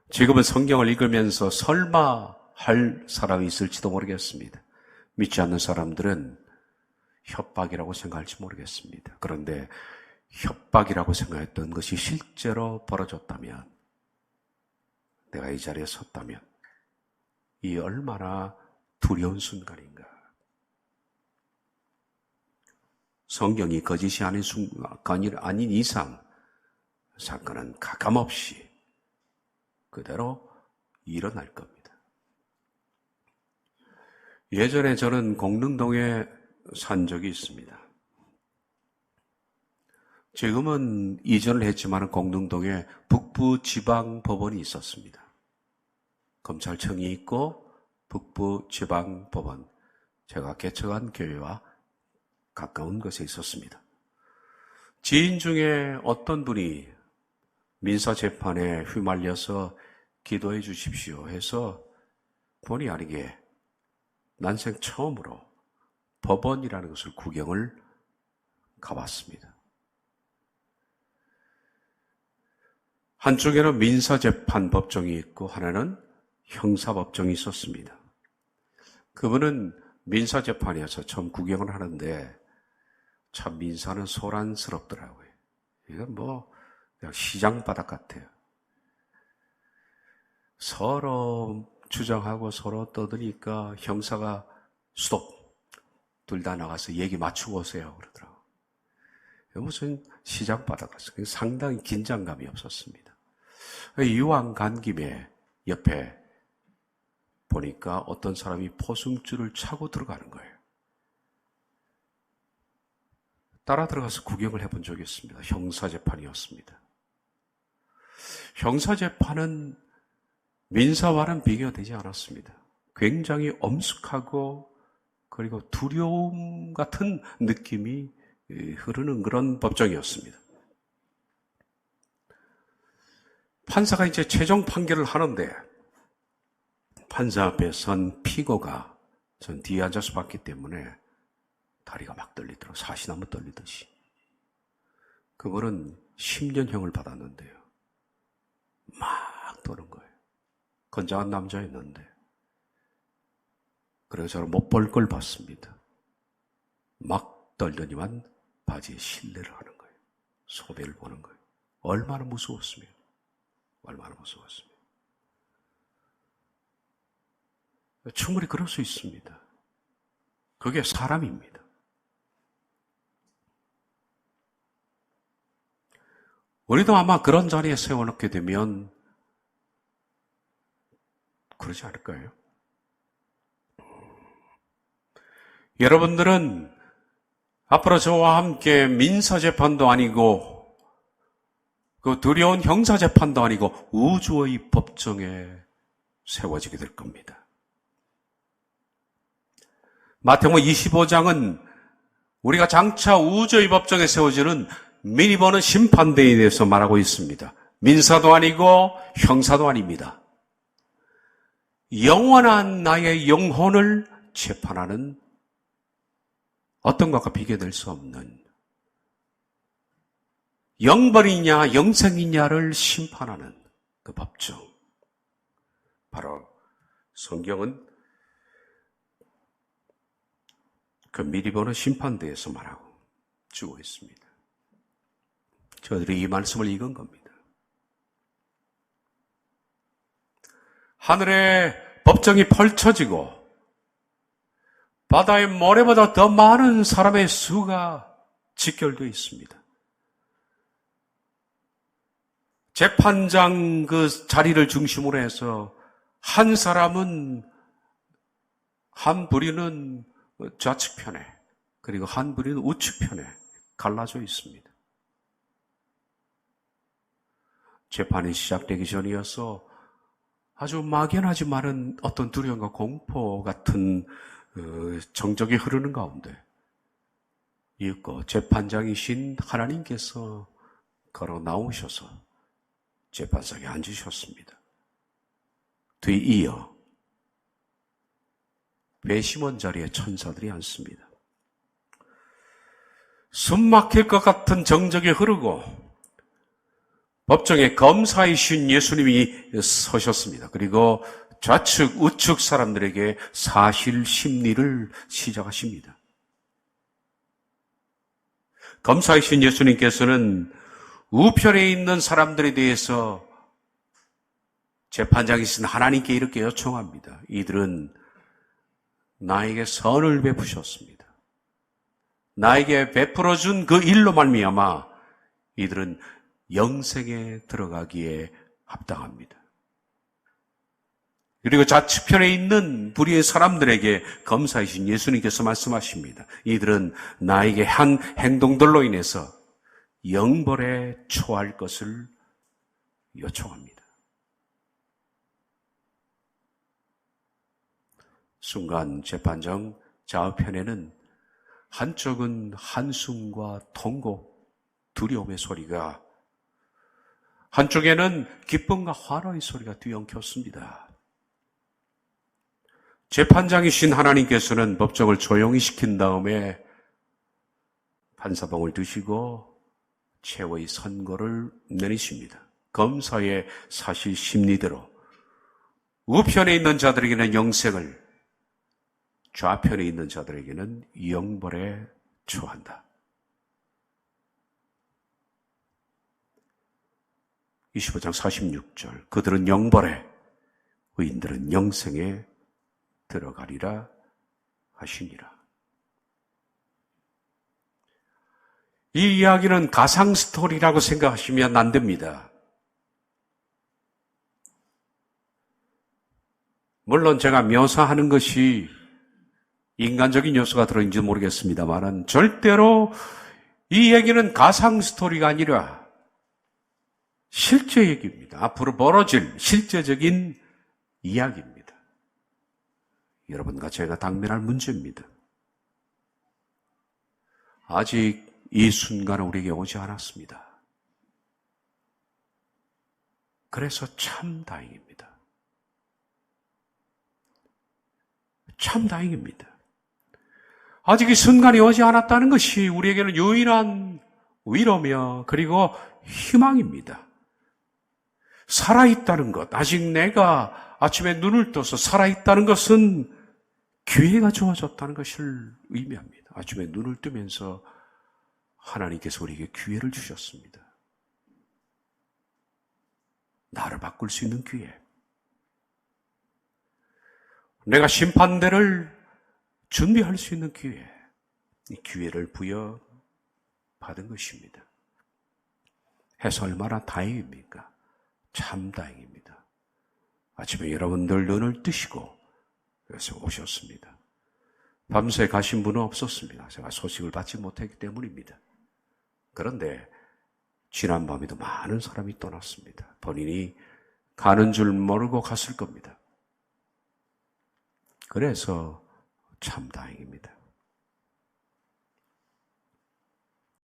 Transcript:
지금은 성경을 읽으면서 설마 할 사람이 있을지도 모르겠습니다. 믿지 않는 사람들은 협박이라고 생각할지 모르겠습니다. 그런데 협박이라고 생각했던 것이 실제로 벌어졌다면, 내가 이 자리에 섰다면 이 얼마나 두려운 순간인가. 성경이 거짓이 아닌 이상 사건은 가감없이 그대로 일어날 겁니다. 예전에 저는 공릉동에 산 적이 있습니다. 지금은 이전을 했지만 공릉동에 북부지방법원이 있었습니다. 검찰청이 있고 북부지방법원, 제가 개척한 교회와 가까운 곳에 있었습니다. 지인 중에 어떤 분이 민사재판에 휘말려서 기도해 주십시오 해서 본의 아니게 난생 처음으로 법원이라는 것을 구경을 가봤습니다. 한쪽에는 민사재판 법정이 있고 하나는 형사법정이 있었습니다. 그분은 민사재판이어서 처음 구경을 하는데 참 민사는 소란스럽더라고요. 이건 그냥 시장바닥 같아요. 서로 주장하고 서로 떠드니까 형사가 스톱! 둘 다 나가서 얘기 맞추고 오세요. 그러더라고요. 무슨 시장바닥 같아요. 상당히 긴장감이 없었습니다. 이왕 간 김에 옆에 보니까 어떤 사람이 포승줄을 차고 들어가는 거예요. 따라 들어가서 구경을 해본 적이 있습니다. 형사재판이었습니다. 형사재판은 민사와는 비교되지 않았습니다. 굉장히 엄숙하고 그리고 두려움 같은 느낌이 흐르는 그런 법정이었습니다. 판사가 이제 최종 판결을 하는데 판사 앞에 선 피고가 전 뒤에 앉아서 봤기 때문에 다리가 막 떨리더라고요. 사시나무 떨리듯이. 그분은 10년형을 받았는데요. 막 떠는 거예요. 건장한 남자였는데. 그래서 저는 못 볼 걸 봤습니다. 막 떨더니만 바지에 실내를 하는 거예요. 소배를 보는 거예요. 얼마나 무서웠으면. 얼마나 무서웠으면. 충분히 그럴 수 있습니다. 그게 사람입니다. 우리도 아마 그런 자리에 세워놓게 되면 그러지 않을까요? 여러분들은 앞으로 저와 함께 민사재판도 아니고 그 두려운 형사재판도 아니고 우주의 법정에 세워지게 될 겁니다. 마태복음 25장은 우리가 장차 우주의 법정에 세워지는 미리 보는 심판대에 대해서 말하고 있습니다. 민사도 아니고 형사도 아닙니다. 영원한 나의 영혼을 재판하는 어떤 것과 비교될 수 없는 영벌이냐 영생이냐를 심판하는 그 법정. 바로 성경은 그 미리 보는 심판대에서 말하고 주고 있습니다. 저들이 이 말씀을 읽은 겁니다. 하늘에 법정이 펼쳐지고 바다의 모래보다 더 많은 사람의 수가 직결되어 있습니다. 재판장 그 자리를 중심으로 해서 한 사람은 한 부리는 좌측편에 그리고 한 부리는 우측편에 갈라져 있습니다. 재판이 시작되기 전이어서 아주 막연하지만은 어떤 두려움과 공포 같은 정적이 흐르는 가운데 이윽고 재판장이신 하나님께서 걸어 나오셔서 재판석에 앉으셨습니다. 뒤이어 배심원 자리에 천사들이 앉습니다. 숨 막힐 것 같은 정적이 흐르고 법정에 검사이신 예수님이 서셨습니다. 그리고 좌측, 우측 사람들에게 사실 심리를 시작하십니다. 검사이신 예수님께서는 우편에 있는 사람들에 대해서 재판장이신 하나님께 이렇게 요청합니다. 이들은 나에게 선을 베푸셨습니다. 나에게 베풀어준 그 일로 말미암아 이들은 영생에 들어가기에 합당합니다. 그리고 좌측편에 있는 불의의 사람들에게 검사이신 예수님께서 말씀하십니다. 이들은 나에게 한 행동들로 인해서 영벌에 처할 것을 요청합니다. 순간 재판장 좌우편에는 한쪽은 한숨과 통곡, 두려움의 소리가, 한쪽에는 기쁨과 환호의 소리가 뒤엉켰습니다. 재판장이신 하나님께서는 법정을 조용히 시킨 다음에 판사봉을 드시고 최후의 선고를 내리십니다. 검사의 사실 심리대로 우편에 있는 자들에게는 영생을, 좌편에 있는 자들에게는 영벌에 처한다. 25장 46절, 그들은 영벌에, 의인들은 영생에 들어가리라 하시니라. 이 이야기는 가상 스토리라고 생각하시면 안 됩니다. 물론 제가 묘사하는 것이 인간적인 요소가 들어있는지 모르겠습니다만 절대로 이 얘기는 가상 스토리가 아니라 실제 얘기입니다. 앞으로 벌어질 실제적인 이야기입니다. 여러분과 제가 당면할 문제입니다. 아직 이 순간은 우리에게 오지 않았습니다. 그래서 참 다행입니다. 참 다행입니다. 아직 이 순간이 오지 않았다는 것이 우리에게는 유일한 위로며 그리고 희망입니다. 살아있다는 것, 아직 내가 아침에 눈을 떠서 살아있다는 것은 기회가 주어졌다는 것을 의미합니다. 아침에 눈을 뜨면서 하나님께서 우리에게 기회를 주셨습니다. 나를 바꿀 수 있는 기회. 내가 심판대를 준비할 수 있는 기회. 이 기회를 부여받은 것입니다. 해서 얼마나 다행입니까? 참 다행입니다. 아침에 여러분들 눈을 뜨시고 그래서 오셨습니다. 밤새 가신 분은 없었습니다. 제가 소식을 받지 못했기 때문입니다. 그런데 지난 밤에도 많은 사람이 떠났습니다. 본인이 가는 줄 모르고 갔을 겁니다. 그래서 참 다행입니다.